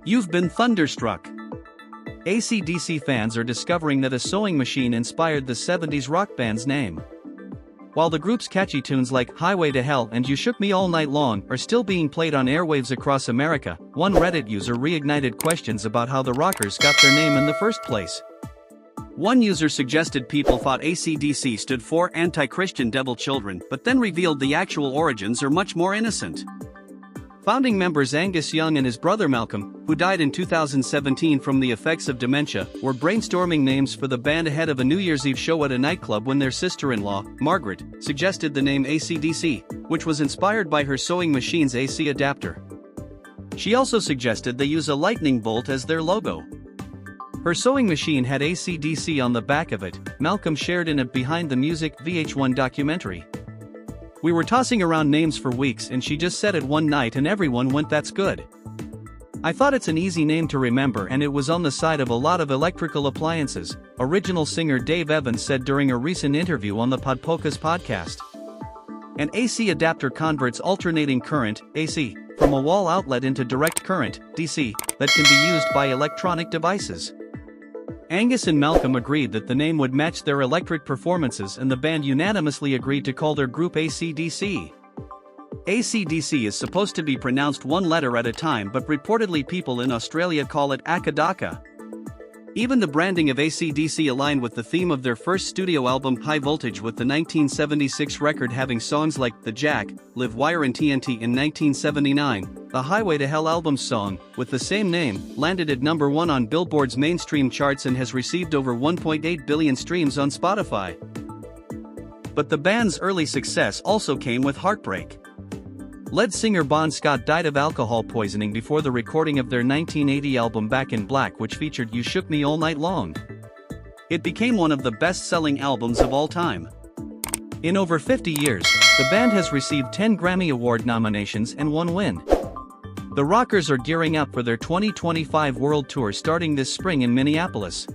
You've been thunderstruck. AC/DC fans are discovering that a sewing machine inspired the 70s rock band's name. While the group's catchy tunes like Highway to Hell and You Shook Me All Night Long are still being played on airwaves across America, one Reddit user reignited questions about how the rockers got their name in the first place. One user suggested people thought AC/DC stood for anti-Christian devil children, but then revealed the actual origins are much more innocent. Founding members Angus Young and his brother Malcolm, who died in 2017 from the effects of dementia, were brainstorming names for the band ahead of a New Year's Eve show at a nightclub when their sister-in-law, Margaret, suggested the name AC/DC, which was inspired by her sewing machine's AC adapter. She also suggested they use a lightning bolt as their logo. Her sewing machine had AC/DC on the back of it, Malcolm shared in a Behind the Music VH1 documentary. We were tossing around names for weeks and she just said it one night and everyone went, "That's good." I thought it's an easy name to remember and it was on the side of a lot of electrical appliances, original singer Dave Evans said during a recent interview on the Podpocas podcast. An AC adapter converts alternating current, AC, from a wall outlet into direct current, DC, that can be used by electronic devices. Angus and Malcolm agreed that the name would match their electric performances and the band unanimously agreed to call their group AC/DC. AC/DC is supposed to be pronounced one letter at a time, but reportedly people in Australia call it Akadaka. Even the branding of AC/DC aligned with the theme of their first studio album High Voltage, with the 1976 record having songs like The Jack, Live Wire and TNT. In 1979, the Highway to Hell album song, with the same name, landed at number 1 on Billboard's mainstream charts and has received over 1.8 billion streams on Spotify. But the band's early success also came with heartbreak. Lead singer Bon Scott died of alcohol poisoning before the recording of their 1980 album Back in Black, which featured You Shook Me All Night Long. It became one of the best-selling albums of all time. In over 50 years, the band has received 10 Grammy Award nominations and 1 win. The Rockers are gearing up for their 2025 World Tour starting this spring in Minneapolis.